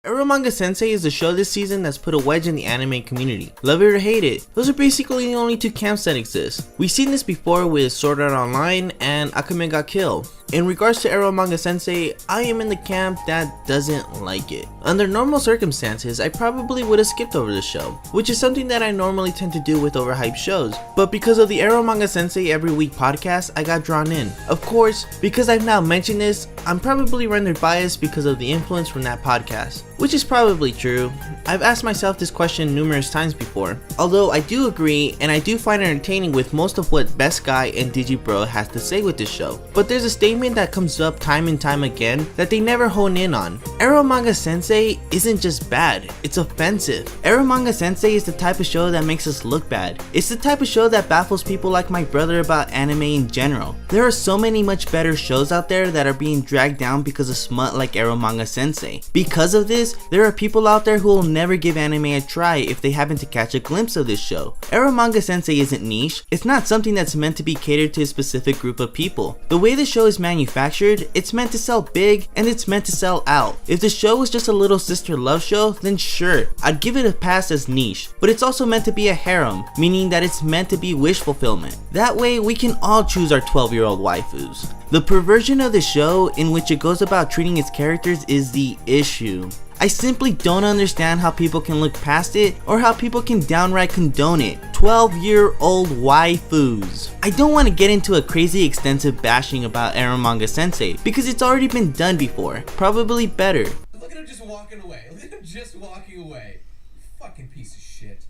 Eromanga Sensei is a show this season that's put a wedge in the anime community. Love it or hate it, those are basically the only two camps that exist. We've seen this before with Sword Art Online and Akame ga Kill. In regards to Eromanga Sensei, I am in the camp that doesn't like it. Under normal circumstances, I probably would have skipped over the show, which is something that I normally tend to do with overhyped shows. But because of the Eromanga Sensei Every Week podcast, I got drawn in. Of course, because I've now mentioned this, I'm probably rendered biased because of the influence from that podcast. Which is probably true. I've asked myself this question numerous times before. Although I do agree, and I do find it entertaining with most of what Best Guy and Digi Bro has to say with this show. But there's a statement that comes up time and time again that they never hone in on. Eromanga Sensei isn't just bad, it's offensive. Eromanga Sensei is the type of show that makes us look bad. It's the type of show that baffles people like my brother about anime in general. There are so many much better shows out there that are being dragged down because of smut like Eromanga Sensei. Because of this, there are people out there who will never give anime a try if they happen to catch a glimpse of this show. Eromanga Sensei isn't niche, it's not something that's meant to be catered to a specific group of people. The way the show is manufactured, it's meant to sell big and it's meant to sell out. If the show was just a little sister love show, then sure, I'd give it a pass as niche, but it's also meant to be a harem, meaning that it's meant to be wish fulfillment. That way we can all choose our 12-year-old waifus. The perversion of the show in which it goes about treating its characters is the issue. I simply don't understand how people can look past it or how people can downright condone it. 12-year-old waifus. I don't want to get into a crazy extensive bashing about Eromanga Sensei because it's already been done before. Probably better. Look at him just walking away. Look at him just walking away. You fucking piece of shit.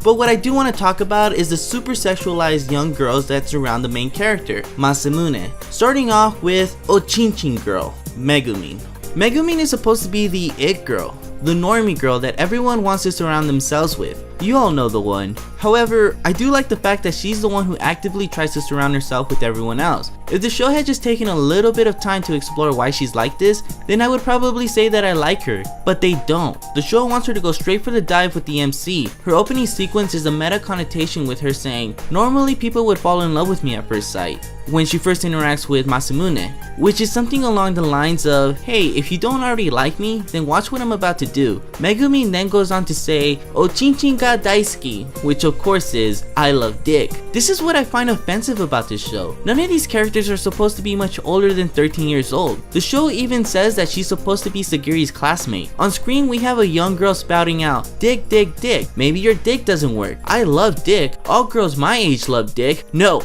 But what I do want to talk about is the super sexualized young girls that surround the main character, Masamune. Starting off with Ochinchin girl, Megumin. Megumin is supposed to be the it girl, the normie girl that everyone wants to surround themselves with. You all know the one. However, I do like the fact that she's the one who actively tries to surround herself with everyone else. If the show had just taken a little bit of time to explore why she's like this, then I would probably say that I like her, but they don't. The show wants her to go straight for the dive with the MC. Her opening sequence is a meta connotation with her saying, "Normally people would fall in love with me at first sight," when she first interacts with Masamune, which is something along the lines of, "Hey, if you don't already like me, then watch what I'm about to do." Megumin then goes on to say, "Ochinchin ga daisuki," which of course is, "I love dick." This is what I find offensive about this show. None of these characters are supposed to be much older than 13 years old. The show even says that she's supposed to be Sagiri's classmate. On screen we have a young girl spouting out, "Dick, dick, dick. Maybe your dick doesn't work. I love dick. All girls my age love dick." No,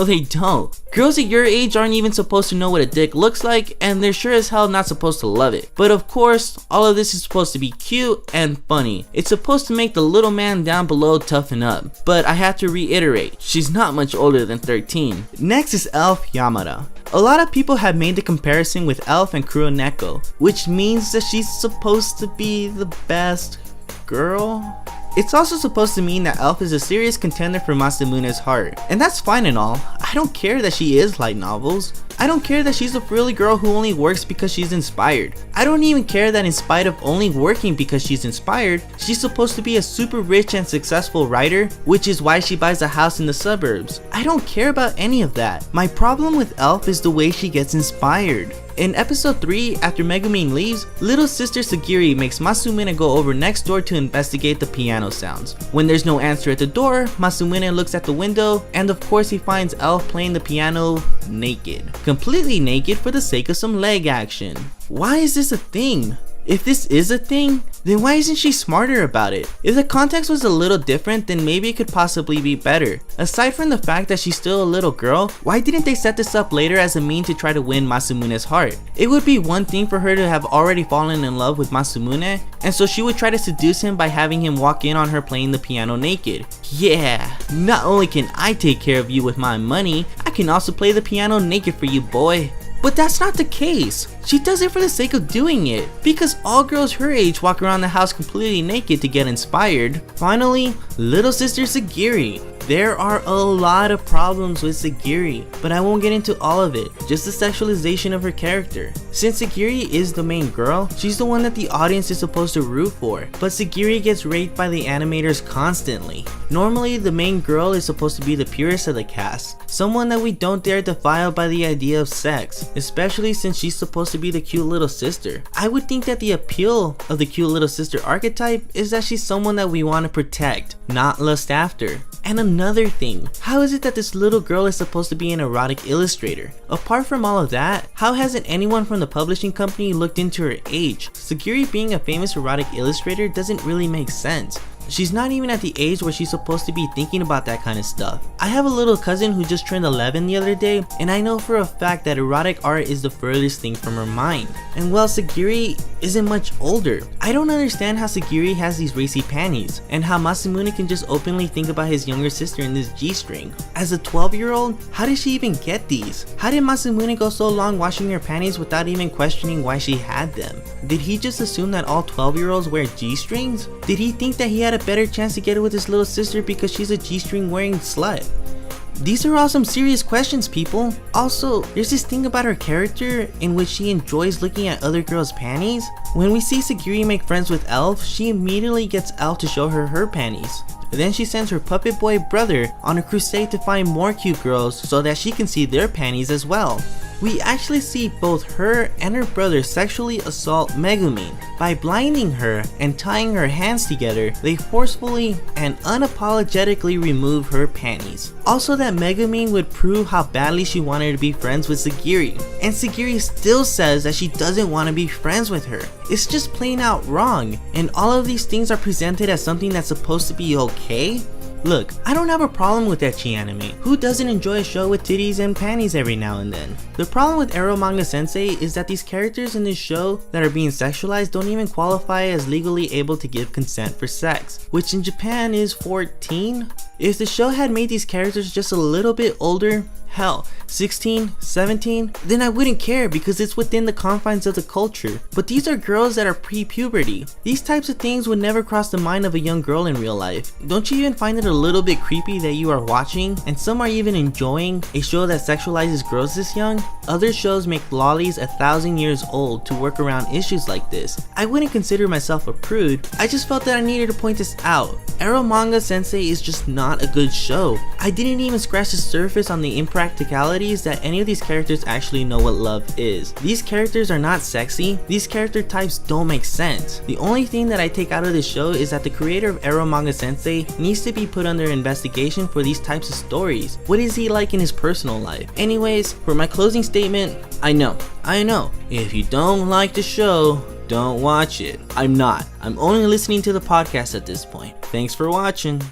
they don't. Girls at your age aren't even supposed to know what a dick looks like, and they're sure as hell not supposed to love it. But of course, all of this is supposed to be cute and funny. It's supposed to make the little man down below toughen up. But I have to reiterate, she's not much older than 13. Next is Elf Yamada. A lot of people have made the comparison with Elf and Kuroneko, which means that she's supposed to be the best girl? It's also supposed to mean that Elf is a serious contender for Masamune's heart, and that's fine and all. I don't care that she is light novels. I don't care that she's a frilly girl who only works because she's inspired. I don't even care that in spite of only working because she's inspired, she's supposed to be a super rich and successful writer, which is why she buys a house in the suburbs. I don't care about any of that. My problem with Elf is the way she gets inspired. In episode 3, after Megumin leaves, little sister Sagiri makes Masamune go over next door to investigate the piano sounds. When there's no answer at the door, Masamune looks at the window, and of course he finds Elf playing the piano naked. Completely naked for the sake of some leg action. Why is this a thing? If this is a thing, then why isn't she smarter about it? If the context was a little different, then maybe it could possibly be better. Aside from the fact that she's still a little girl, why didn't they set this up later as a mean to try to win Masamune's heart? It would be one thing for her to have already fallen in love with Masamune, and so she would try to seduce him by having him walk in on her playing the piano naked. Yeah, not only can I take care of you with my money, I can also play the piano naked for you, boy. But that's not the case. She does it for the sake of doing it, because all girls her age walk around the house completely naked to get inspired. Finally, little sister Sagiri. There are a lot of problems with Sagiri, but I won't get into all of it, just the sexualization of her character. Since Sagiri is the main girl, she's the one that the audience is supposed to root for, but Sagiri gets raped by the animators constantly. Normally, the main girl is supposed to be the purest of the cast, someone that we don't dare defile by the idea of sex, especially since she's supposed to be the cute little sister. I would think that the appeal of the cute little sister archetype is that she's someone that we want to protect, not lust after. And another thing, how is it that this little girl is supposed to be an erotic illustrator? Apart from all of that, how hasn't anyone from the publishing company looked into her age? Sagiri being a famous erotic illustrator doesn't really make sense. She's not even at the age where she's supposed to be thinking about that kind of stuff. I have a little cousin who just turned 11 the other day, and I know for a fact that erotic art is the furthest thing from her mind. And while Sagiri isn't much older, I don't understand how Sagiri has these racy panties, and how Masamune can just openly think about his younger sister in this G-string. As a 12-year-old, how did she even get these? How did Masamune go so long washing her panties without even questioning why she had them? Did he just assume that all 12-year-olds wear G-strings? Did he think that he had a better chance to get it with his little sister because she's a G-string wearing slut? These are all some serious questions, people. Also, there's this thing about her character in which she enjoys looking at other girls' panties. When we see Sagiri make friends with Elf, she immediately gets Elf to show her panties. Then she sends her puppet boy brother on a crusade to find more cute girls so that she can see their panties as well. We actually see both her and her brother sexually assault Megumin. By blinding her and tying her hands together, they forcefully and unapologetically remove her panties. Also, that Megumin would prove how badly she wanted to be friends with Sagiri, and Sagiri still says that she doesn't want to be friends with her. It's just plain out wrong, and all of these things are presented as something that's supposed to be okay? Look, I don't have a problem with ecchi anime. Who doesn't enjoy a show with titties and panties every now and then? The problem with Eromanga Sensei is that these characters in this show that are being sexualized don't even qualify as legally able to give consent for sex, which in Japan is 14? If the show had made these characters just a little bit older, hell, 16, 17, then I wouldn't care because it's within the confines of the culture. But these are girls that are pre-puberty. These types of things would never cross the mind of a young girl in real life. Don't you even find it a little bit creepy that you are watching, and some are even enjoying, a show that sexualizes girls this young? Other shows make lollies 1,000 years old to work around issues like this. I wouldn't consider myself a prude, I just felt that I needed to point this out. Eromanga Sensei is just not a good show. I didn't even scratch the surface on the impracticalities that any of these characters actually know what love is. These characters are not sexy, these character types don't make sense. The only thing that I take out of this show is that the creator of Eromanga Sensei needs to be put under investigation for these types of stories. What is he like in his personal life? Anyways, for my closing statement, I know, if you don't like the show, don't watch it. I'm not. I'm only listening to the podcast at this point. Thanks for watching.